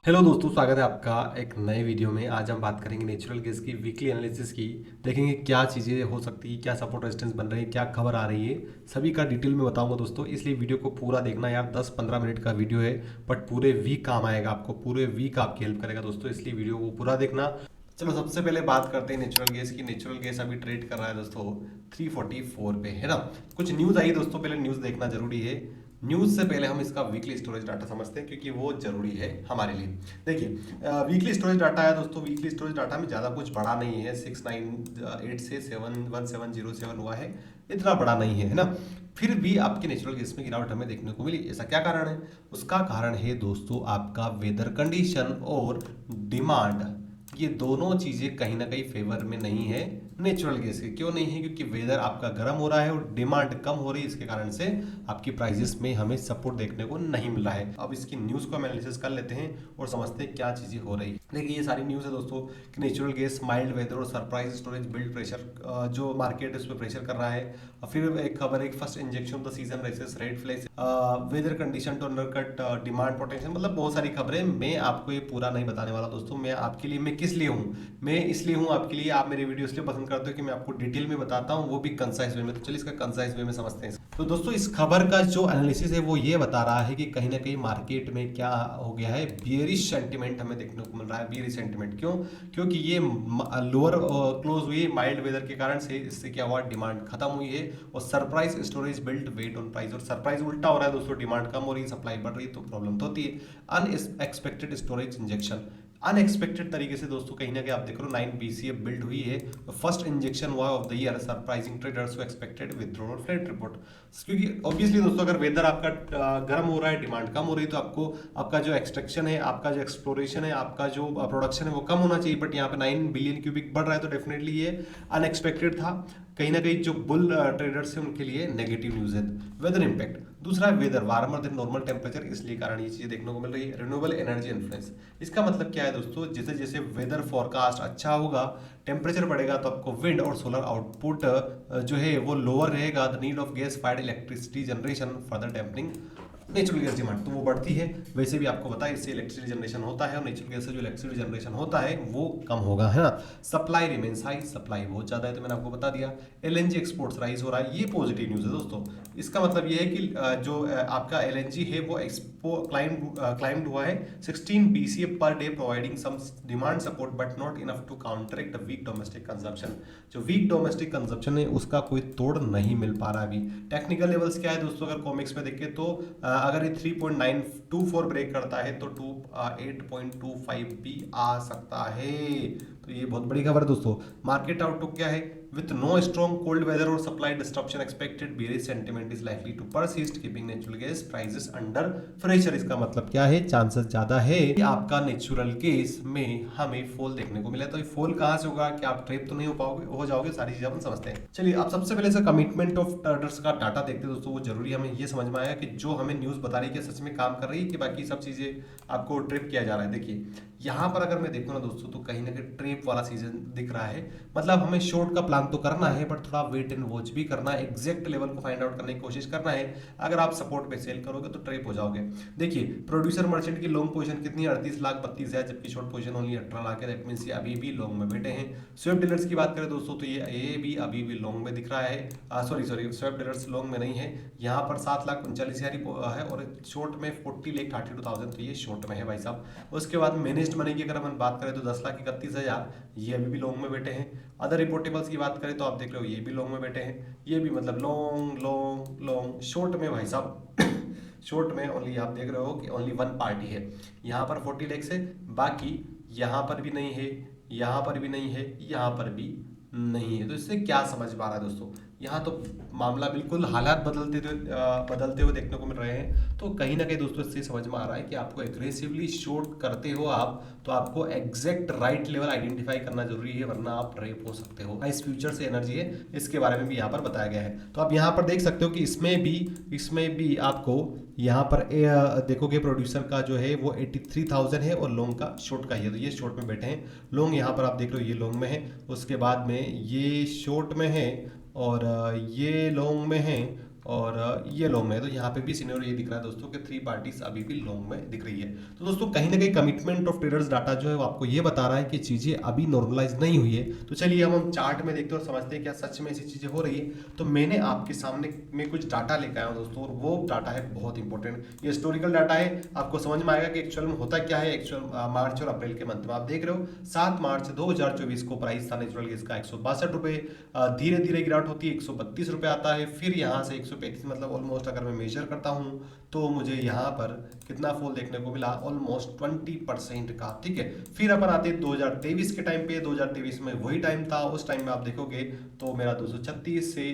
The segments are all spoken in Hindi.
हेलो दोस्तों, स्वागत है आपका एक नए वीडियो में। आज हम बात करेंगे नेचुरल गैस की वीकली एनालिसिस की। देखेंगे क्या चीज़ें हो सकती है, क्या सपोर्ट रेजिस्टेंस बन रही है, क्या खबर आ रही है, सभी का डिटेल में बताऊंगा दोस्तों। इसलिए वीडियो को पूरा देखना यार, 10-15 मिनट का वीडियो है बट पूरे वीक काम आएगा आपको, पूरे वीक आपकी हेल्प करेगा दोस्तों, इसलिए वीडियो को पूरा देखना। चलो सबसे पहले बात करते हैं नेचुरल गैस की। नेचुरल गैस अभी ट्रेड कर रहा है दोस्तों 344 पे, है ना। कुछ न्यूज़ आई दोस्तों, पहले न्यूज़ देखना जरूरी है। न्यूज़ से पहले हम इसका वीकली स्टोरेज डाटा समझते हैं क्योंकि वो जरूरी है हमारे लिए। देखिए वीकली स्टोरेज डाटा है दोस्तों। वीकली स्टोरेज डाटा में ज़्यादा कुछ बड़ा नहीं है, 698 से 71707 हुआ है, इतना बड़ा नहीं है ना। फिर भी आपके नेचुरल गैस में गिरावट हमें देखने को मिली। ऐसा क्या कारण है? उसका कारण है दोस्तों आपका वेदर कंडीशन और डिमांड। ये दोनों चीज़ें कहीं ना कहीं फेवर में नहीं है नेचुरल गैस के। क्यों नहीं है? क्योंकि वेदर आपका गर्म हो रहा है और डिमांड कम हो रही है, इसके कारण से आपकी प्राइजेस में हमें सपोर्ट देखने को नहीं मिला है। अब इसकी न्यूज़ को हम एनालिसिस कर लेते हैं और समझते हैं क्या चीज़ें हो रही है। देखिए ये सारी न्यूज़ है दोस्तों कि नेचुरल गैस माइल्ड वेदर और सरप्राइज स्टोरेज बिल्ड प्रेशर, जो मार्केट है उस पर प्रेशर कर रहा है। और फिर एक खबर है, first injection of the season raises red flag, weather condition to undercut demand potential. मतलब बहुत सारी खबरें, मैं आपको ये पूरा नहीं बताने वाला दोस्तों। मैं आपके लिए, मैं किस लिए हूँ, मैं इसलिए हूँ आपके लिए, आप मेरे वीडियो इसलिए पसंद करते हो कि मैं आपको डिटेल में बताता हूँ, वो भी कंसाइज वे में। तो चलिए इसका कंसाइज वे में समझते हैं। तो दोस्तों इस खबर का जो एनालिसिस है वो ये बता रहा है कि कहीं ना कहीं मार्केट में क्या हो गया है, बियरिश सेंटिमेंट हमें देखने को मिल रहा है। बियरिश सेंटिमेंट क्यों? क्योंकि ये लोअर क्लोज हुई माइल्ड वेदर के कारण से, इससे क्या हुआ, डिमांड खत्म हुई है और surprise storage built weight on price. और सरप्राइज उल्टा हो रहा है दोस्तों, डिमांड कम हो रही है, सप्लाई बढ़ रही है, तो प्रॉब्लम तो होती है। अनएक्सपेक्टेड स्टोरेज इंजेक्शन, अनएक्सपेक्टेड तरीके से दोस्तों कहीं ना कहीं आप देख रहे हो 9 BCF बिल्ड हुई है। फर्स्ट इंजेक्शन हुआ of the year, surprising traders who expected withdrawal flat report. क्योंकि ऑब्वियसली दोस्तों अगर वेदर आपका गर्म हो रहा है, डिमांड कम हो रही है, तो आपको आपका जो एक्सट्रैक्शन है, आपका जो एक्सप्लोरेशन है, आपका जो प्रोडक्शन है वो कम होना चाहिए। बट यहाँ पे 9 बिलियन क्यूबिक बढ़ रहा है, तो डेफिनेटली ये अनएक्सपेक्टेड था। कहीं ना कहीं जो बुल ट्रेडर्स हैं उनके लिए नेगेटिव न्यूज है। वेदर इंपैक्ट, दूसरा weather warmer than normal temperature, इसलिए कारण ये चीजें देखने को मिल रही है। रिन्यूएबल एनर्जी इन्फ्लुएंस, इसका मतलब क्या है दोस्तों, जैसे जैसे वेदर फोरकास्ट अच्छा होगा, टेम्परेचर बढ़ेगा, तो आपको विंड और सोलर आउटपुट जो है वो लोअर रहेगा। The need of gas fired electricity generation further dampening natural gas demand, तो वो बढ़ती है। वैसे भी आपको पता है इससे इलेक्ट्रिसिटी जनरेशन होता है और नेचुरल गैस से जो इलेक्ट्रिसिटी जनरेशन होता है वो कम होगा, है ना। सप्लाई रिमेन्स हाई, सप्लाई बहुत ज्यादा है, तो मैंने आपको बता दिया। LNG एक्सपोर्ट्स राइज हो रहा है, ये पॉजिटिव न्यूज है दोस्तों। इसका मतलब ये है कि जो आपका LNG है वो क्लाइम्ड हुआ है 16 BCF पर day, providing some demand support but not enough to counteract the weak domestic consumption. जो वीक डोमेस्टिक कंजप्शन है उसका कोई तोड़ नहीं मिल पा रहा अभी। टेक्निकल लेवल्स क्या है दोस्तों, अगर कॉमिक्स में देखें तो अगर ये 3.924 ब्रेक करता है तो 8.25 भी आ सकता है। तो ये बहुत बड़ी खबर है दोस्तों। मार्केट आउटलुक क्या है? With no strong cold weather और supply disruption expected, bearish sentiment is likely to persist keeping natural gas prices under pressure. इसका मतलब क्या है? चांसेस ज्यादा है कि आपका नेचुरल गैस में हमें फॉल देखने को मिले। तो ये फॉल कहां से होगा? क्या आप ट्रेप तो नहीं हो पाओगे, हो जाओगे? सारी चीजें अपन समझते हैं। चलिए अब सबसे पहले से कमिटमेंट ऑफ ट्रेडर्स का डाटा देखते हैं दोस्तों। वो जरूरी हमें ये समझ में आया कि जो हमें न्यूज बता रही है कि सच में काम कर रही है कि बाकी सब चीजें आपको ट्रिप किया जा रहा है। देखिए यहाँ पर अगर मैं देखूँ ना दोस्तों, तो कहीं ना कहीं ट्रिप वाला सीजन दिख रहा है। मतलब हमें शॉर्ट का प्लान तो करना है बट थोड़ा वेट एंड वॉच भी करना है, एग्जैक्ट लेवल को फाइंड आउट करने की कोशिश करना है। अगर आप सपोर्ट पे सेल करोगे तो ट्रिप हो जाओगे। देखिए प्रोड्यूसर मर्चेंट की लॉन्ग पोजीशन कितनी है? 38,32,000, जबकि शॉर्ट पोजीशन ओनली 18 लाख है। दैट मींस ये अभी भी लॉन्ग में बैठे हैं। स्वेप डीलर्स की बात करें दोस्तों, तो ये भी अभी भी लॉन्ग में दिख रहा है। सॉरी स्वेप डीलर्स लॉन्ग में नहीं है। यहाँ पर 7,39,000 है और शॉर्ट में 40,32,000, तो ये शॉर्ट में है भाई साहब। उसके बाद मैनेज्ड मनी की अगर हम बात करें तो 10,31,000, ये अभी भी लॉन्ग में बैठे हैं। अदर रिपोर्टेबल्स की बात करें तो आप देख रहे हो ये भी लॉन्ग में बैठे हैं। ये भी मतलब लॉन्ग लॉन्ग लॉन्ग, शॉर्ट में भाई साहब शॉर्ट में ओनली आप देख रहे हो कि ओनली वन पार्टी है। यहाँ पर 40 लैक्स है, बाकी यहाँ पर भी नहीं है, यहाँ पर भी नहीं है, यहाँ पर भी नहीं है। तो इससे क्या समझ पा रहा है दोस्तों? यहाँ तो मामला बिल्कुल हालात बदलते हुए देखने को मिल रहे हैं। तो कहीं ना कहीं दोस्तों इससे समझ में आ रहा है कि आपको एग्रेसिवली शॉर्ट करते हो आप, तो आपको एग्जैक्ट राइट लेवल आइडेंटिफाई करना जरूरी है, वरना आप ट्रैप हो सकते हो। इस फ्यूचर से एनर्जी है, इसके बारे में भी यहाँ पर बताया गया है। तो आप यहाँ पर देख सकते हो कि इसमें भी आपको यहाँ पर देखोगे प्रोड्यूसर का जो है वो 83,000 है और लॉन्ग का शॉर्ट का ही है, तो ये शॉर्ट में बैठे हैं। लॉन्ग यहाँ पर आप देख रहे हो ये लॉन्ग में है, उसके बाद में ये शॉर्ट में है और ये लॉन्ग में है। और ये लॉन्ग में है, तो यहाँ पे भी सिनेरियो ये दिख रहा है दोस्तों कि 3 पार्टीज अभी भी लॉन्ग में दिख रही है। तो दोस्तों कहीं ना कहीं कमिटमेंट ऑफ ट्रेडर्स डाटा जो है वो आपको ये बता रहा है कि चीज़ें अभी नॉर्मलाइज नहीं हुई है। तो चलिए अब हम चार्ट में देखते हैं और समझते हैं क्या सच में ऐसी चीज़ें हो रही है। तो मैंने आपके सामने में कुछ डाटा लेकर आया हूँ दोस्तों, और वो डाटा है बहुत इंपॉर्टेंट। ये हिस्टोरिकल डाटा है, आपको समझ में आएगा कि एक्चुअल में होता क्या है। एक्चुअल मार्च और अप्रैल के मंथ में आप देख रहे हो 7 मार्च 2024 को प्राइस था नेचुरल गैस का 162 रुपये, धीरे धीरे गिरावट होती है 132 रुपये आता है, फिर यहाँ से 135, मतलब ऑलमोस्ट अगर मैं मेजर करता हूँ तो मुझे यहाँ पर कितना फॉल देखने को मिला, ऑलमोस्ट 20% का। ठीक है, फिर अपन आते हैं 2023 के टाइम पे। 2023 में वही टाइम था, उस टाइम में आप देखोगे तो मेरा 236 से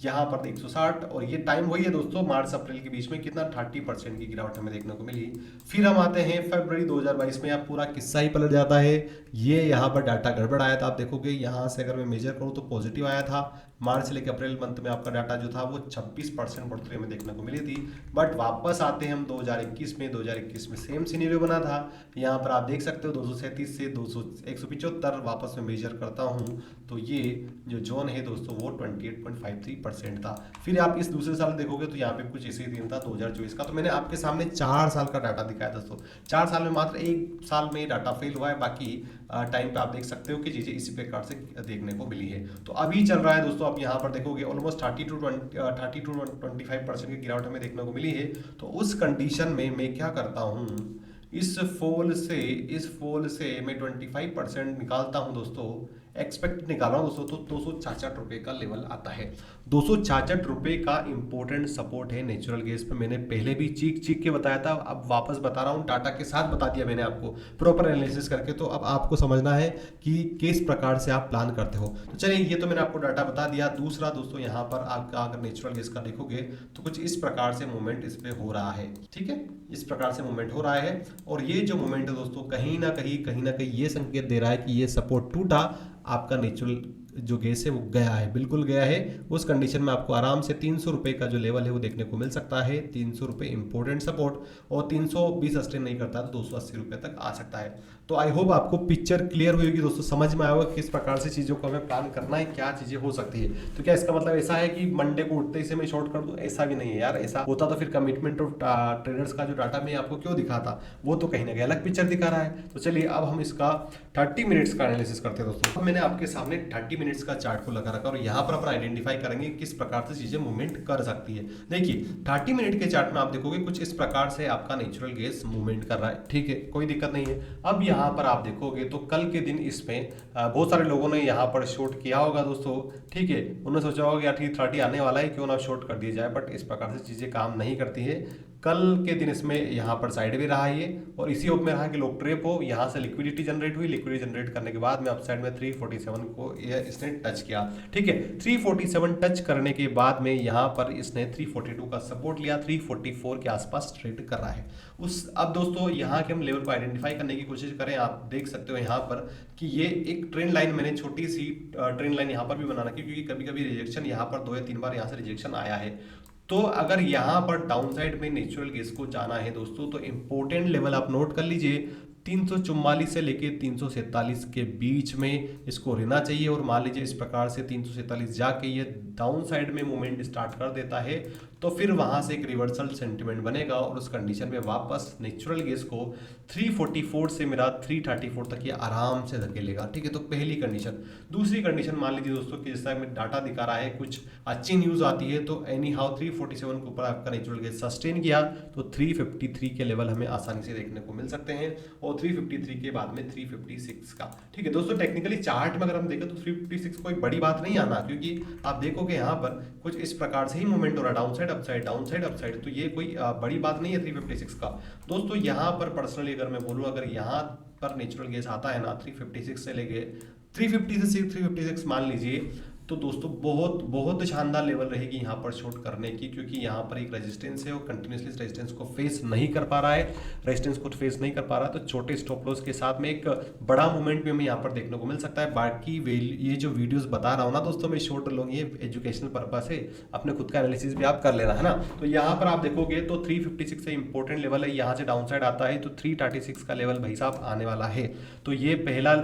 यहाँ पर 160, और ये टाइम वही है दोस्तों मार्च अप्रैल के बीच में कितना 30% की गिरावट हमें देखने को मिली। फिर हम आते हैं फरवरी 2022 में, अब पूरा किस्सा ही पलट जाता है। ये यहाँ पर डाटा गड़बड़ आया था, आप देखोगे यहाँ से अगर मैं मेजर करूँ तो पॉजिटिव आया था। मार्च से लेकर अप्रैल मंथ में आपका डाटा जो था वो 26% बढ़ोतरी हमें देखने को मिली थी। बट वापस आते हैं हम 2021 में। 2021 में सेम सिनेरियो बना था, यहाँ पर आप देख सकते हो 237 से 175 वापस में मेजर करता हूँ तो ये जो जोन है दोस्तों वो 28.53% था। फिर आप इस दूसरे साल देखोगे तो यहाँ पे कुछ ऐसे ही दिन था 2024 का। तो मैंने आपके सामने 4 साल का डाटा दिखाया दोस्तों। 4 साल में मात्र 1 साल में डाटा फेल हुआ है, बाकी टाइम पे आप देख सकते हो कि चीज़ें इसी प्रकार से देखने को मिली है। तो अभी चल रहा है दोस्तों, आप यहाँ पर देखोगे ऑलमोस्ट 30 टू 25% की गिरावट हमें देखने को मिली है। तो उस कंडीशन में मैं क्या करता हूँ, इस फॉल से मैं 25% निकालता हूँ दोस्तों, एक्सपेक्ट निकाला दोस्तों, तो 266 रुपये का लेवल आता है। 266 रुपये का इंपॉर्टेंट सपोर्ट है नेचुरल गैस पे। मैंने पहले भी चीख चीख के बताया था, अब वापस बता रहा हूँ, डाटा के साथ बता दिया मैंने आपको प्रॉपर एनालिसिस करके। तो अब आपको समझना है कि किस प्रकार से आप प्लान करते हो। तो चलिए ये तो मैंने आपको डाटा बता दिया। दूसरा दोस्तों यहाँ पर आपका अगर नेचुरल गैस का देखोगे तो कुछ इस प्रकार से मूवमेंट इस पे हो रहा है। ठीक है, इस प्रकार से मूवमेंट हो रहा है, और ये जो मूवमेंट है दोस्तों कहीं ना कहीं ये संकेत दे रहा है कि ये सपोर्ट टूटा, आपका नेचुरल जो गैस है वो गया है, बिल्कुल गया है। उस कंडीशन में आपको आराम से 300 रुपये का जो लेवल है वो देखने को मिल सकता है। 300 रुपये इंपॉर्टेंट सपोर्ट, और 320 सस्टेन नहीं करता तो 280 रुपये तक आ सकता है। तो आई होप आपको पिक्चर क्लियर हुई होगी दोस्तों, समझ में आया होगा किस प्रकार से चीज़ों को हमें प्लान करना है, क्या चीज़ें हो सकती है। तो क्या इसका मतलब ऐसा है कि मंडे को उठते ही से मैं शॉर्ट कर दूं? ऐसा भी नहीं है यार। ऐसा होता तो फिर कमिटमेंट ऑफ ट्रेडर्स का जो डाटा मैं आपको क्यों दिखाता, वो तो कहीं ना कहीं अलग पिक्चर दिखा रहा है। तो चलिए अब हम इसका 30 मिनट्स का एनालिसिस करते हैं दोस्तों। अब मैंने आपके सामने 30 मिनट्स का चार्ट को लगा रखा, और यहाँ पर अपन आइडेंटिफाई करेंगे किस प्रकार से चीजें मूवमेंट कर सकती है। देखिए 30 मिनट के चार्ट में आप देखोगे कुछ इस प्रकार से आपका नेचुरल गैस मूवमेंट कर रहा है। ठीक है, कोई दिक्कत नहीं है। अब यहाँ पर आप देखोगे तो कल के दिन इसमें बहुत सारे लोगों ने यहाँ पर शॉर्ट किया होगा दोस्तों। ठीक है, उन्होंने सोचा होगा यार 30 आने वाला है, क्यों ना शॉर्ट कर दिया जाए, बट इस प्रकार से चीजें काम नहीं करती है। कल के दिन इसमें यहाँ पर साइड भी रहा ये, और इसी होप में रहा कि लोग ट्रेप हो। यहाँ से लिक्विडिटी जनरेट हुई, लिक्विडिटी जनरेट करने के बाद में अपसाइड में 347 को इसने टच किया। ठीक है, 347 टच करने के बाद में यहाँ पर इसने 342 का सपोर्ट लिया, 344 के आसपास ट्रेड कर रहा है। अब दोस्तों यहाँ के हम लेवल को आइडेंटिफाई करने की कोशिश करें। आप देख सकते हो यहाँ पर कि ये एक ट्रेंड लाइन, मैंने छोटी सी ट्रेंड लाइन यहाँ पर भी बनाना, क्योंकि कभी कभी रिजेक्शन यहाँ पर 2 या 3 बार यहाँ से रिजेक्शन आया है। तो अगर यहाँ पर डाउन साइड में नेचुरल गैस को जाना है दोस्तों, तो इंपॉर्टेंट लेवल आप नोट कर लीजिए, 344 से लेके 347 के बीच में इसको रहना चाहिए। और मान लीजिए इस प्रकार से 347 जाके ये डाउन साइड में मूवमेंट स्टार्ट कर देता है, तो फिर वहां से एक रिवर्सल सेंटिमेंट बनेगा, और उस कंडीशन में वापस नेचुरल गैस को 344 से मेरा 334 तक ये आराम से धकेलेगा। ठीक है, तो पहली कंडीशन। दूसरी कंडीशन मान लीजिए दोस्तों कि जैसा में डाटा दिखा रहा है, कुछ अच्छी न्यूज आती है, तो एनी हाउ 347 के ऊपर आपका नेचुरल गैस सस्टेन किया तो 353 के लेवल हमें आसानी से देखने को मिल सकते हैं, और 353 के बाद में 356 का। ठीक है दोस्तों, टेक्निकली चार्ट में अगर हम देखें तो 356 कोई बड़ी बात नहीं आना, क्योंकि आप देखोगे यहाँ पर कुछ इस प्रकार से ही मूवमेंट हो रहा है, down side upside, down side upside. तो ये कोई बड़ी बात नहीं है 356 का दोस्तों। यहाँ पर पर्सनली अगर मैं बोलूँ, अगर यहाँ पर नेचुरल गैस आता है ना 356 से लेके 350 से 356 मान लीजिए, तो दोस्तों बहुत बहुत शानदार लेवल रहेगी यहाँ पर शॉर्ट करने की, क्योंकि यहाँ पर एक रेजिस्टेंस है और कंटिन्यूसली रेजिस्टेंस को फेस नहीं कर पा रहा है, रेजिस्टेंस को फेस नहीं कर पा रहा है। तो छोटे स्टॉप लॉस के साथ में एक बड़ा मूवमेंट भी हमें यहाँ पर देखने को मिल सकता है। बाकी ये जो वीडियोस बता रहा हूँ ना दोस्तों, मैं शॉर्ट लूँगी, ये एजुकेशनल पर्पस है, अपने खुद का एनालिसिस भी आप कर लेना है ना। तो यहाँ पर आप देखोगे तो 356 से इंपॉर्टेंट लेवल है, यहाँ से डाउन साइड आता है तो 336 का लेवल भाई साहब आने वाला है। तो ये पहला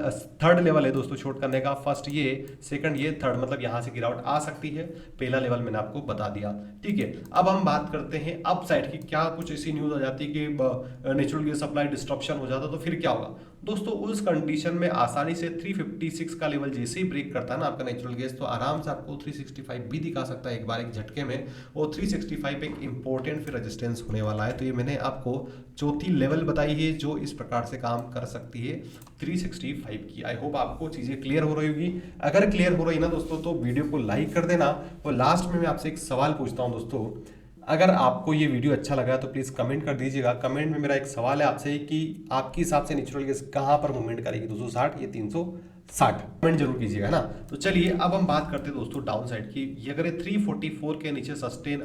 थर्ड लेवल है दोस्तों शॉर्ट करने का, फर्स्ट ये, सेकंड ये, थर्ड, मतलब मतलब यहाँ से गिरावट आ सकती है। पहला लेवल मैंने आपको बता दिया, ठीक है। अब हम बात करते हैं अप साइड की। क्या कुछ ऐसी न्यूज आ जाती है कि नेचुरल गैस सप्लाई डिस्ट्रप्शन हो जाता तो फिर क्या होगा दोस्तों? उस कंडीशन में आसानी से 356 का लेवल जैसे ही ब्रेक करता है ना आपका नेचुरल गैस, तो आराम से आपको 365 भी दिखा सकता है एक बार एक झटके में। और 365 एक इंपॉर्टेंट फिर रेजिस्टेंस होने वाला है। तो ये मैंने आपको चौथी लेवल बताई है जो इस प्रकार से काम कर सकती है 365 की। आई होप आपको चीजें क्लियर हो रही होगी। अगर क्लियर हो रही ना दोस्तों तो वीडियो को लाइक कर देना। और लास्ट में मैं आपसे एक सवाल पूछता हूं दोस्तों, अगर आपको ये वीडियो अच्छा लगा तो प्लीज कमेंट कर दीजिएगा। कमेंट में मेरा एक सवाल है आपसे कि आपके हिसाब से नेचुरल गैस कहां पर मूवमेंट करेगी, 260 या 360? कमेंट जरूर कीजिएगा ना। तो चलिए अब हम बात करते हैं दोस्तों डाउन साइड की। ये अगर 344 के नीचे सस्टेन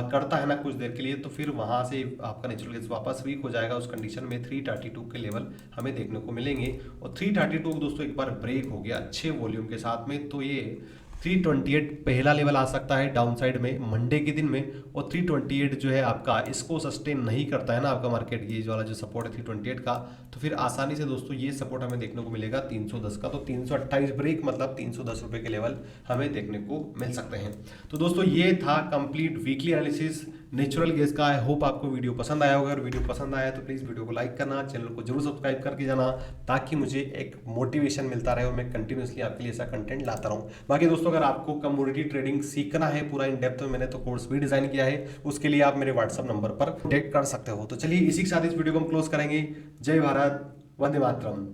करता है ना कुछ देर के लिए, तो फिर वहां से आपका नेचुरल गैस वापस वीक हो जाएगा। उस कंडीशन में 332 के लेवल हमें देखने को मिलेंगे। और 332 दोस्तों एक बार ब्रेक हो गया अच्छे वॉल्यूम के साथ में, तो ये 328 पहला लेवल आ सकता है डाउन साइड में मंडे के दिन में। और 328 जो है आपका इसको सस्टेन नहीं करता है ना आपका मार्केट, ये वाला जो सपोर्ट है 328 का, तो फिर आसानी से दोस्तों ये सपोर्ट हमें देखने को मिलेगा 310 का। तो 328 ब्रेक मतलब 310 रुपए के लेवल हमें देखने को मिल सकते हैं। तो दोस्तों ये था complete weekly analysis natural gas का। आई होप आपको वीडियो पसंद आया होगा। अगर वीडियो पसंद आया तो प्लीज़ वीडियो को लाइक करना, चैनल को जरूर सब्सक्राइब करके जाना, ताकि मुझे एक मोटिवेशन मिलता रहे और मैं कंटिन्यूसली आपके लिए ऐसा कंटेंट लाता रहूं। बाकी दोस्तों अगर आपको कमोडिटी ट्रेडिंग सीखना है पूरा इन डेप्थ में, मैंने तो कोर्स भी डिजाइन किया है, उसके लिए आप मेरे व्हाट्सअप नंबर पर कॉन्टेक्ट कर सकते हो। तो चलिए इसी के साथ इस वीडियो को हम क्लोज करेंगे। जय भारत, वंदे मातरम।